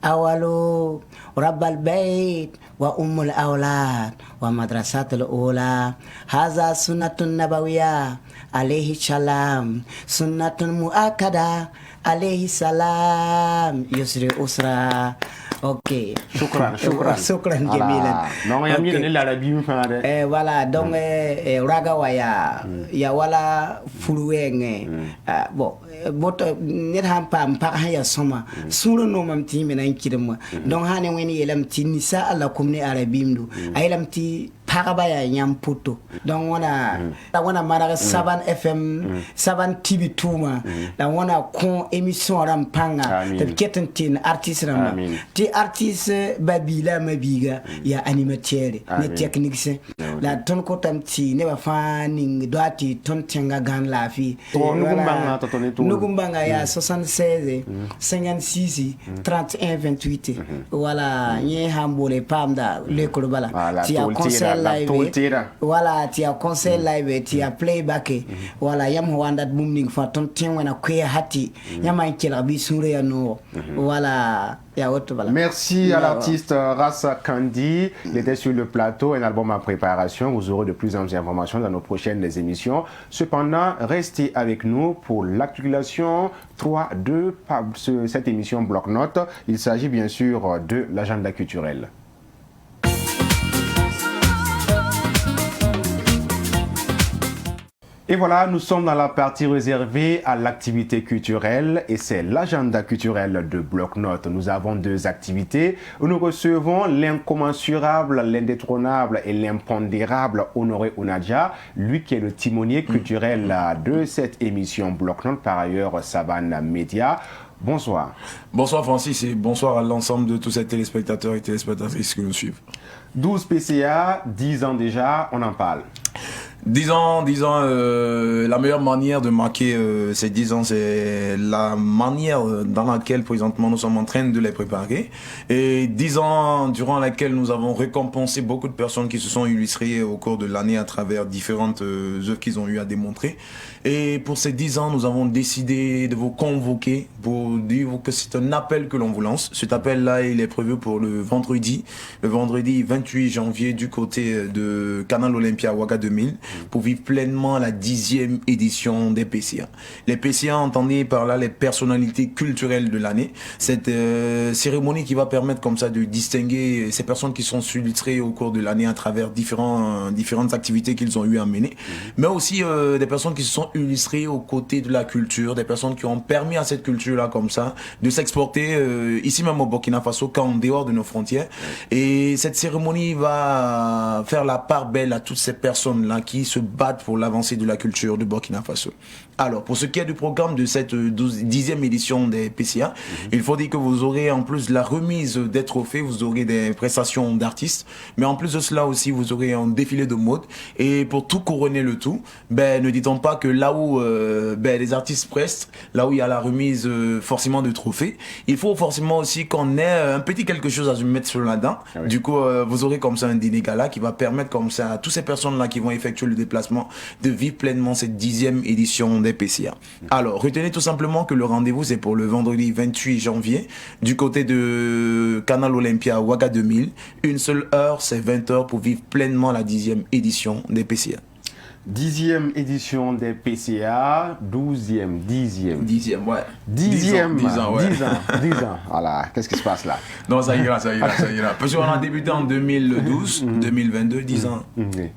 awalu rabbal bait wa ummul awlad wa madrasatul ula haza sunnatun nabawiyya alayhi salam sunnatun muakkada alayhi salam yusri usra. Ok. Shukran jamilan. Non, il y a une l'Arabie voilà, donc raga waya ya wala fuluenge bon boto net ham pam pa ya soma suru no mam ti mena kirma donc hane weni yelam ti nisa alla kumni arabimdu ayelam ti paraba ya nyam puto donc wana mara saban fm saban tv tuma la wana kon émission rampanga te ketentin artiste ramba ti artiste babila mabiga ya animateur ne technicien la ton ko tam ti ne ba fani doati ton tenga gan la fi nugumbanga ya 76 56 31 28 voilà ni hambole pamda le ko bala ti a concert live voilà ti a concert live ti a playback voilà yam wanda mumning fa ton tenga ko hati yama kila bi sure ya no voilà. Merci à l'artiste Rassa Kandi. Il était sur le plateau, un album en préparation. Vous aurez de plus en plus d'informations dans nos prochaines émissions. Cependant, restez avec nous pour l'actualisation 3 de cette émission Bloc-Notes. Il s'agit bien sûr de l'agenda culturel. Et voilà, nous sommes dans la partie réservée à l'activité culturelle et c'est l'agenda culturel de Bloc-Notes. Nous avons deux activités où nous recevons l'incommensurable, l'indétrônable et l'impondérable Honoré Onadia, lui qui est le timonier culturel de cette émission Bloc-Notes, par ailleurs Savane Média. Bonsoir. Bonsoir Francis et bonsoir à l'ensemble de tous ces téléspectateurs et téléspectatrices qui nous suivent. 12 PCA, 10 ans déjà, on en parle. 10 ans, la meilleure manière de marquer ces 10 ans, c'est la manière dans laquelle présentement nous sommes en train de les préparer. Et 10 ans durant laquelle nous avons récompensé beaucoup de personnes qui se sont illustrées au cours de l'année à travers différentes œuvres qu'ils ont eu à démontrer. Et pour ces 10 ans, nous avons décidé de vous convoquer pour dire que c'est un appel que l'on vous lance. Cet appel-là, il est prévu pour le vendredi 28 janvier du côté de Canal Olympia Ouaga 2000 pour vivre pleinement la 10e édition des PCA. Les PCA, entendez par là les personnalités culturelles de l'année. Cette cérémonie qui va permettre comme ça de distinguer ces personnes qui sont illustrées au cours de l'année à travers différentes activités qu'ils ont eu à mener, mais aussi des personnes qui se sont illustrées aux côtés de la culture, des personnes qui ont permis à cette culture-là comme ça de s'exporter ici même au Burkina Faso qu'en dehors de nos frontières. Et cette cérémonie va faire la part belle à toutes ces personnes-là qui se battent pour l'avancée de la culture du Burkina Faso. Alors, pour ce qui est du programme de cette 10e édition des PCA, il faut dire que vous aurez en plus de la remise des trophées, vous aurez des prestations d'artistes, mais en plus de cela aussi, vous aurez un défilé de mode. Et pour tout couronner le tout, ne dit-on pas que là où les artistes prestent, là où il y a la remise forcément de trophées, il faut forcément aussi qu'on ait un petit quelque chose à se mettre sur la dent. Du coup, vous aurez comme ça un dîner gala qui va permettre comme ça à toutes ces personnes-là qui vont effectuer le déplacement, de vivre pleinement cette 10e édition des PCA. Alors, retenez tout simplement que le rendez-vous, c'est pour le vendredi 28 janvier, du côté de Canal Olympia Ouaga 2000. Une seule heure, c'est 20 heures pour vivre pleinement la 10e édition des PCA. 10e édition des PCA, 12e, 10e. 10e, ouais. 10e, 10 ans, ouais. 10 ans. Voilà, qu'est-ce qui se passe là? Non, ça ira. Parce qu'on a débuté en 2012, 2022, 10 ans.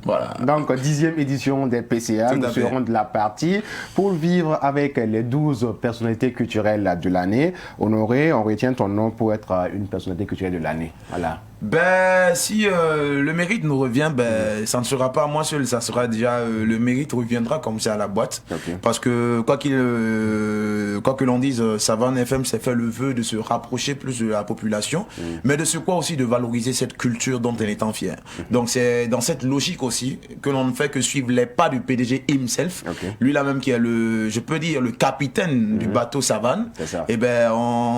Voilà. Donc, 10e édition des PCA, Tout nous à fait. serons de la partie pour vivre avec les 12 personnalités culturelles de l'année. Honoré, on retient ton nom pour être une personnalité culturelle de l'année. Voilà. Ben, si le mérite nous revient, ben, ça ne sera pas à moi seul, ça sera déjà le mérite reviendra comme c'est à la boîte. Ok. Parce que quoi que l'on dise, Savane FM s'est fait le vœu de se rapprocher plus de la population, mais de ce quoi aussi de valoriser cette culture dont elle est en fière. Donc c'est dans cette logique aussi que l'on ne fait que suivre les pas du PDG himself, lui là même qui est je peux dire le capitaine du bateau Savane. C'est ça. Et ben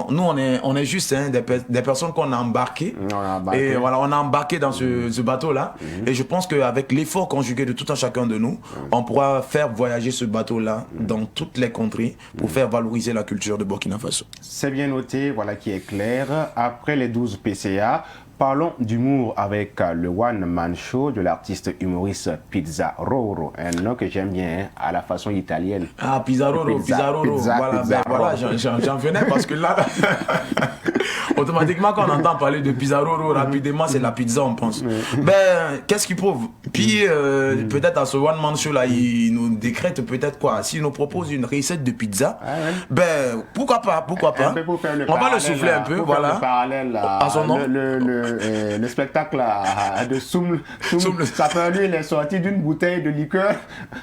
nous on est juste des personnes qu'on a embarquées. On a embarqué. Et voilà, on a embarqué dans ce bateau-là. Et je pense qu'avec l'effort conjugué de tout un chacun de nous, on pourra faire voyager ce bateau-là dans toutes les contrées pour faire valoriser la culture de Burkina Faso. C'est bien noté, voilà qui est clair. Après les 12 PCA, parlons d'humour avec le One Man Show de l'artiste humoriste Pizza Roro, un nom que j'aime bien, hein, à la façon italienne. Ah, Pizzaroro. Voilà, ben, voilà, j'en venais parce que là, automatiquement, quand on entend parler de Pizzaroro, rapidement, c'est la pizza, on pense. Ben, qu'est-ce qu'il prouve? Puis, peut-être à ce One Man Show là, il nous décrète peut-être quoi? S'il nous propose une recette de pizza, ben, pourquoi pas? Un peu pour faire le On va le parallèle, souffler un peu, pour faire voilà. le parallèle À son nom. le spectacle de Soum, Soum. ça fait lui, il est sorti d'une bouteille de liqueur.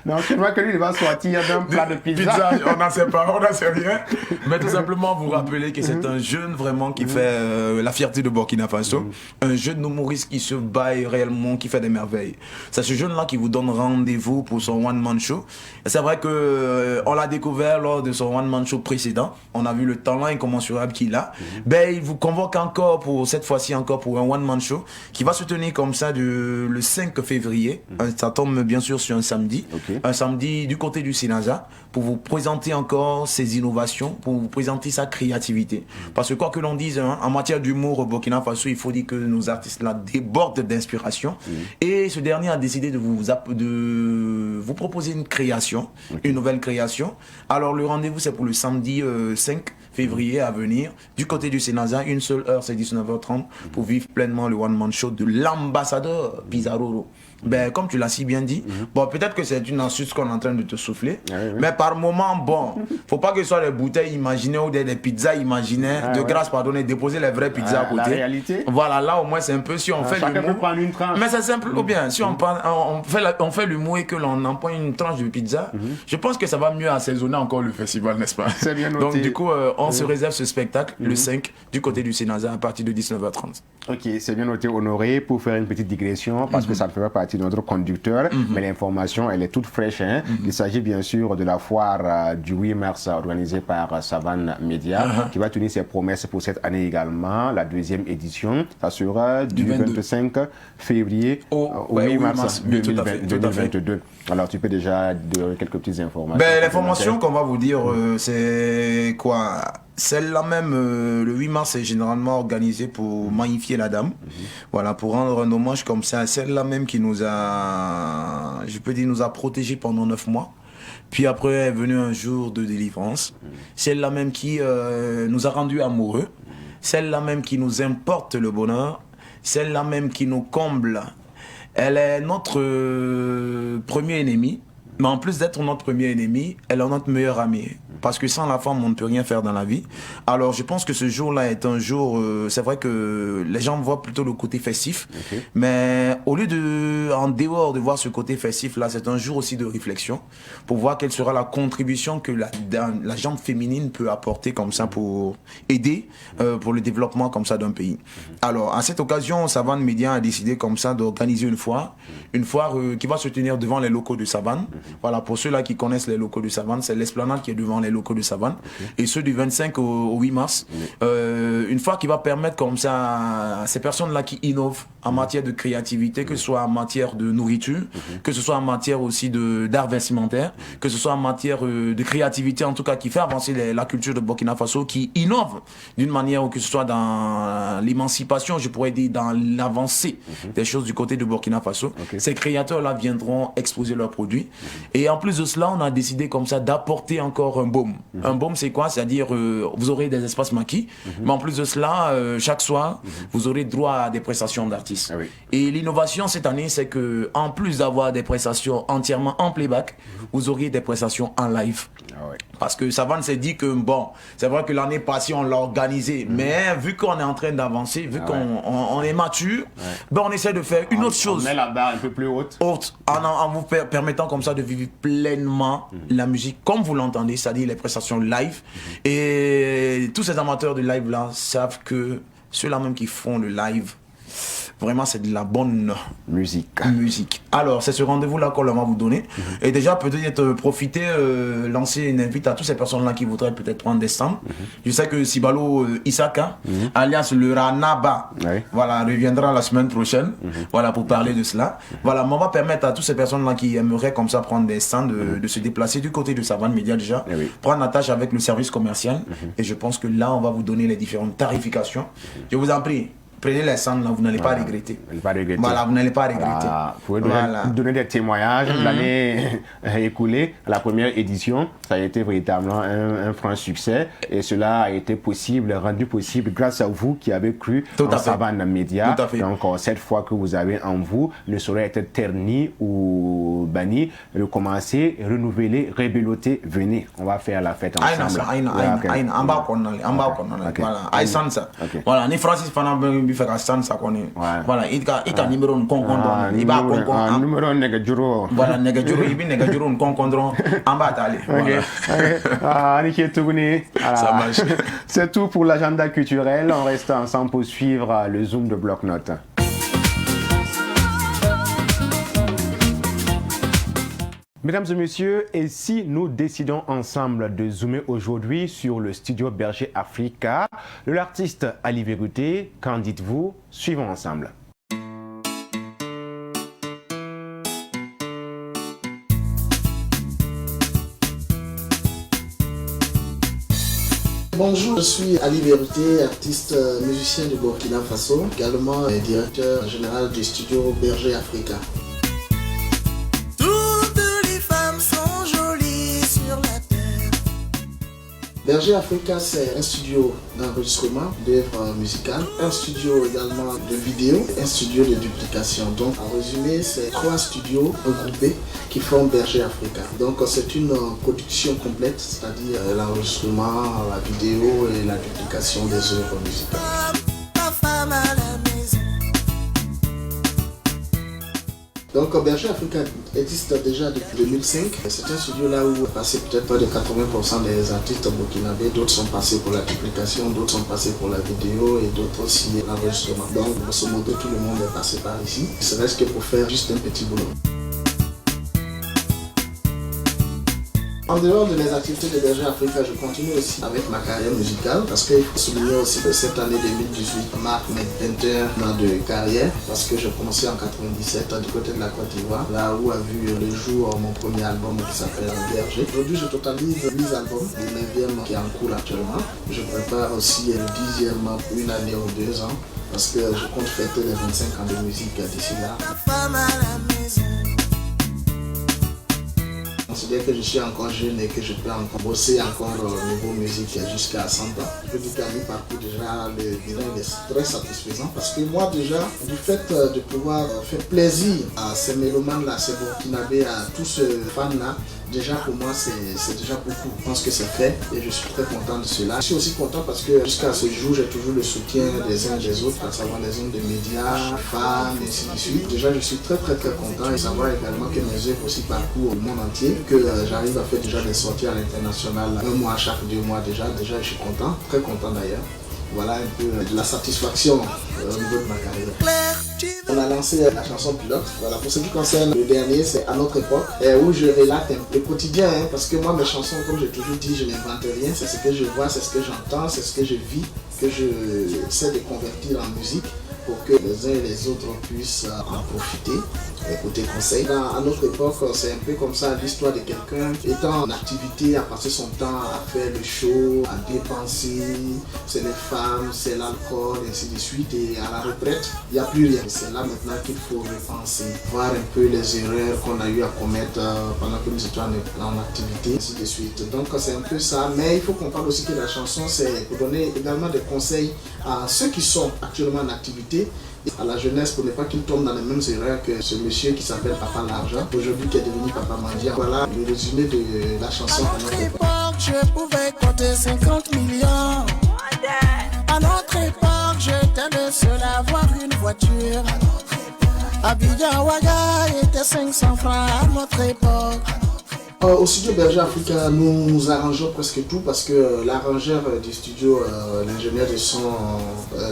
Donc, je vois que lui, il va sortir d'un plat de pizza. On n'en sait pas, on n'en sait rien. Mais tout simplement vous rappeler que c'est un jeune vraiment qui fait la fierté de Burkina Faso. Un jeune humoriste qui se bat réellement, qui fait des merveilles. C'est ce jeune-là qui vous donne rendez-vous pour son One Man Show. Et c'est vrai que on l'a découvert lors de son One Man Show précédent. On a vu le talent incommensurable qu'il a. Ben, il vous convoque encore pour cette fois-ci encore pour un One Man Show qui va se tenir comme ça le 5 février. Ça tombe bien sûr sur un samedi. Un samedi du côté du Sinaza pour vous présenter encore ses innovations, pour vous présenter sa créativité. Parce que quoi que l'on dise, hein, en matière d'humour au Burkina Faso, il faut dire que nos artistes-là débordent d'inspiration. Et ce dernier a décidé de vous proposer une création, une nouvelle création. Alors le rendez-vous c'est pour le samedi 5 février à venir, du côté du Sénaza, une seule heure, c'est 19h30, pour vivre pleinement le One Man Show de l'ambassadeur Pizzaroro. Ben, comme tu l'as si bien dit, bon, peut-être que c'est une astuce qu'on est en train de te souffler, mais par moment, bon, faut pas que ce soit des bouteilles imaginaires ou des pizzas imaginaires, de grâce, pardonnez, déposer les vraies pizzas à côté. La réalité. Voilà, là au moins c'est un peu, si on fait chacun l'humour. peut prendre une tranche. Mais c'est simple ou bien, si on fait l'humour et que l'on empoigne une tranche de pizza, je pense que ça va mieux assaisonner encore le festival, n'est-ce pas? C'est bien noté. Donc du coup, on se réserve ce spectacle le 5 du côté du Sénaza à partir de 19h30. Ok, c'est bien noté, Honoré, pour faire une petite digression, parce que ça ne fait pas partie de notre conducteur, mais l'information, elle est toute fraîche. Hein. Il s'agit bien sûr de la foire du 8 mars organisée par Savane Media, qui va tenir ses promesses pour cette année également, la deuxième édition. Ça sera du 25 février au 8 mars 2022. Alors, tu peux déjà donner quelques petites informations. Ben, l'information qu'on va vous dire, c'est quoi? Celle-là même, le 8 mars, est généralement organisée pour magnifier la dame. Voilà, pour rendre un hommage comme ça. Celle-là même qui nous a, je peux dire, nous a protégés pendant 9 mois. Puis après est venu un jour de délivrance. Celle-là même qui nous a rendus amoureux. Celle-là même qui nous importe le bonheur. Celle-là même qui nous comble. Elle est notre premier ennemi. Mais en plus d'être notre premier ennemi, elle est notre meilleure amie. Parce que sans la femme, on ne peut rien faire dans la vie. Alors je pense que ce jour-là est un jour... c'est vrai que les gens voient plutôt le côté festif. Mais au lieu de... En dehors de voir ce côté festif-là, c'est un jour aussi de réflexion. Pour voir quelle sera la contribution que la gente féminine peut apporter comme ça pour aider pour le développement comme ça d'un pays. Alors à cette occasion, Savane Média a décidé comme ça d'organiser une foire. Une foire qui va se tenir devant les locaux de Savane. Voilà, pour ceux-là qui connaissent les locaux de Savane, c'est l'esplanade qui est devant les locaux de Savane. Et ceux du 25 au 8 mars, une fois qui va permettre comme ça à ces personnes-là qui innovent en matière de créativité, que ce soit en matière de nourriture, que ce soit en matière aussi d'art vestimentaire, que ce soit en matière de créativité, en tout cas qui fait avancer la culture de Burkina Faso, qui innove d'une manière ou que ce soit dans l'émancipation, je pourrais dire dans l'avancée des choses du côté de Burkina Faso. Ces créateurs-là viendront exposer leurs produits. Et en plus de cela, on a décidé comme ça d'apporter encore un baume. Un baume, c'est quoi? C'est-à-dire, vous aurez des espaces maquis, mais en plus de cela, chaque soir, vous aurez droit à des prestations d'artistes. Et l'innovation cette année, c'est que en plus d'avoir des prestations entièrement en playback, vous auriez des prestations en live. Parce que Savane s'est dit que bon, c'est vrai que l'année passée on l'a organisé, mais vu qu'on est en train d'avancer, vu qu'on est mature, ben on essaie de faire une autre chose. On met la barre un peu plus haute. En vous permettant comme ça de vivre pleinement la musique comme vous l'entendez, c'est-à-dire les prestations live. Et tous ces amateurs de live là savent que ceux-là même qui font le live, vraiment, c'est de la bonne musique. Alors, c'est ce rendez-vous-là qu'on va vous donner. Et déjà, peut-être profiter, lancer une invite à toutes ces personnes-là qui voudraient peut-être prendre des stands. Je sais que Sibalo Isaka, alias le Ranaba, voilà, reviendra la semaine prochaine, voilà, pour parler de cela. Voilà, mais on va permettre à toutes ces personnes-là qui aimeraient comme ça prendre des stands de se déplacer du côté de Savane Média déjà, prendre attache avec le service commercial. Et je pense que là, on va vous donner les différentes tarifications. Je vous en prie. Prenez les stands là, vous n'allez pas regretter. Voilà, vous n'allez pas regretter. Vous pouvez donner des témoignages. L'année écoulée, la première édition, ça a été véritablement un franc succès. Et cela a été rendu possible grâce à vous qui avez cru en Savane Média. Donc cette fois que vous avez en vous, ne saurait être terni ou banni. Recommencer, renouveler, rebelloter, venez. On va faire la fête ensemble. Voilà, ni Francis fait un stand ça connaît. Voilà, il a numéro un concondron, il va concondron. Numéro un nègre juro. Voilà, nègre juro, il nègre juro un concondron en bas d'aller. Ça marche. C'est tout pour l'agenda culturel. On reste ensemble pour suivre le zoom de bloc-notes. Mesdames et messieurs, et si nous décidons ensemble de zoomer aujourd'hui sur le studio Berger Africa, de l'artiste Ali Verrouté, qu'en dites-vous? Suivons ensemble. Bonjour, je suis Ali Verrouté, artiste musicien du Burkina Faso, également directeur général du studio Berger Africa. Berger Africa, c'est un studio d'enregistrement d'œuvres musicales, un studio également de vidéo, un studio de duplication. Donc, en résumé, c'est 3 studios regroupés qui font Berger Africa. Donc, c'est une production complète, c'est-à-dire l'enregistrement, la vidéo et la duplication des œuvres musicales. Donc Berger Africa existe déjà depuis 2005. C'est un studio là où passé peut-être près de 80% des artistes burkinabés. D'autres sont passés pour la duplication, d'autres sont passés pour la vidéo et d'autres aussi l'enregistrement. Donc grosso modo tout le monde est passé par ici. Il ne reste que pour faire juste un petit boulot. En dehors de mes activités de Berger Africa, je continue aussi avec ma carrière musicale parce qu'il faut souligner aussi que cette année 2018 marque mes 21 ans de carrière parce que j'ai commencé en 97 du côté de la Côte d'Ivoire, là où a vu le jour mon premier album qui s'appelle Berger. Aujourd'hui, je totalise 10 albums, le 9e qui est en cours actuellement. Je prépare aussi le 10e une année ou 2 ans parce que je compte fêter les 25 ans de musique d'ici là. Je considère que je suis encore jeune et que je peux encore bosser encore au niveau musique jusqu'à 100 ans. Je peux dire qu'à mi parcours déjà le bilan est très satisfaisant parce que moi déjà du fait de pouvoir faire plaisir à ces mélomanes là, ces burkinabés, à tous ces fans là, déjà pour moi c'est déjà beaucoup. Je pense que c'est fait et je suis très content de cela. Je suis aussi content parce que jusqu'à ce jour j'ai toujours le soutien des uns et des autres, à savoir les hommes de médias, fans et ainsi de suite. Déjà je suis très content et savoir également que mes œuvres aussi parcourent le monde entier, que j'arrive à faire déjà des sorties à l'international, un mois chaque 2 mois déjà je suis content, très content d'ailleurs. Voilà un peu de la satisfaction au niveau de ma carrière. On a lancé la chanson pilote. Voilà, pour ce qui concerne le dernier, c'est À notre époque, où je relate le quotidien, hein, parce que moi, mes chansons, comme j'ai toujours dit, je n'invente rien, c'est ce que je vois, c'est ce que j'entends, c'est ce que je vis, que je essaie de convertir en musique pour que les uns et les autres puissent en profiter. Écouter conseil. À notre époque, c'est un peu comme ça l'histoire de quelqu'un étant en activité, à passer son temps à faire le show, à dépenser. C'est les femmes, c'est l'alcool, et ainsi de suite. Et à la retraite, il n'y a plus rien. C'est là maintenant qu'il faut repenser, voir un peu les erreurs qu'on a eu à commettre pendant que nous étions en activité, ainsi de suite. Donc c'est un peu ça. Mais il faut comprendre aussi que la chanson, c'est pour donner également des conseils à ceux qui sont actuellement en activité, à la jeunesse, pour ne pas qu'ils tombent dans les mêmes erreurs que ce monsieur qui s'appelle Papa L'Argent, aujourd'hui qui est devenu Papa Mandia. Voilà le résumé de la chanson. À notre époque, je pouvais compter 50 millions. À notre époque, j'étais le seul à avoir une voiture. Abidjan Ouaga était 500 francs à notre époque. Au studio Berger Africa, nous arrangeons presque tout parce que l'arrangeur du studio, l'ingénieur de son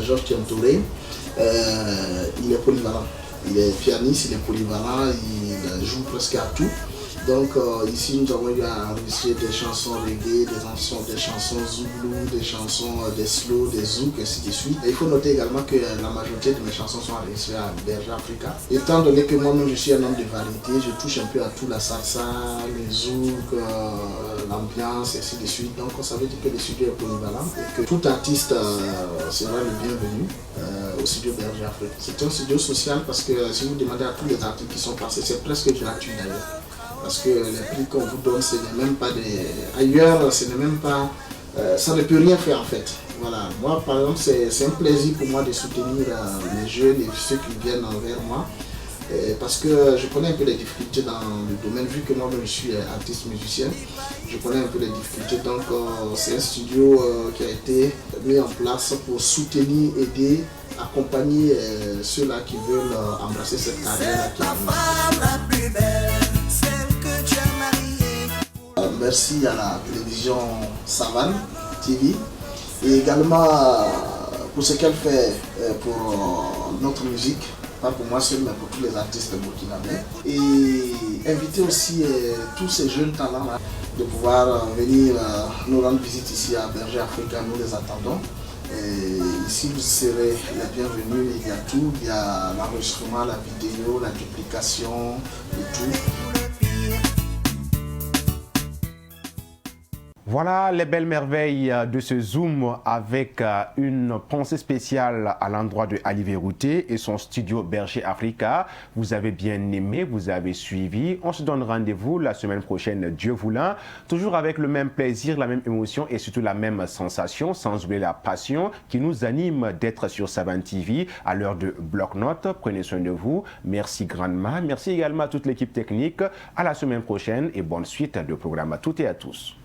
Georges Tiamtouré, il est polyvalent. Il est pianiste, il est polyvalent, il joue presque à tout. Donc ici nous avons eu à enregistrer des chansons reggae, des chansons zoulou, des chansons des slow, des zouk, ainsi de suite. Et il faut noter également que la majorité de mes chansons sont enregistrées à Berger Africa. Étant donné que moi-même je suis un homme de variété, je touche un peu à tout, la salsa, le zouk, l'ambiance, ainsi de suite. Donc ça veut dire que le studio est polyvalent et que tout artiste sera le bienvenu au studio Berger Africa. C'est un studio social parce que si vous demandez à tous les artistes qui sont passés, c'est presque gratuit d'ailleurs. Parce que les prix qu'on vous donne, ce n'est même pas des... Ailleurs, ce n'est même pas... ça ne peut rien faire en fait. Voilà. Moi, par exemple, c'est un plaisir pour moi de soutenir les jeunes et ceux qui viennent vers moi. Parce que je connais un peu les difficultés dans le domaine, vu que moi-même je suis artiste musicien. Je connais un peu les difficultés. Donc, c'est un studio qui a été mis en place pour soutenir, aider, accompagner ceux-là qui veulent embrasser cette carrière. Merci à la télévision Savane TV et également pour ce qu'elle fait pour notre musique, pas pour moi seul mais pour tous les artistes burkinabés, et inviter aussi tous ces jeunes talents là de pouvoir venir nous rendre visite ici à Berger Africa. Nous les attendons. Et ici vous serez les bienvenus. Il y a tout, il y a l'enregistrement, la vidéo, la duplication et tout. Voilà les belles merveilles de ce Zoom avec une pensée spéciale à l'endroit de Ali Verrouté et son studio Berger Africa. Vous avez bien aimé, vous avez suivi. On se donne rendez-vous la semaine prochaine, Dieu voulant. Toujours avec le même plaisir, la même émotion et surtout la même sensation, sans oublier la passion qui nous anime d'être sur Savane TV à l'heure de bloc-notes. Prenez soin de vous. Merci grandement. Merci également à toute l'équipe technique. À la semaine prochaine et bonne suite de programme à toutes et à tous.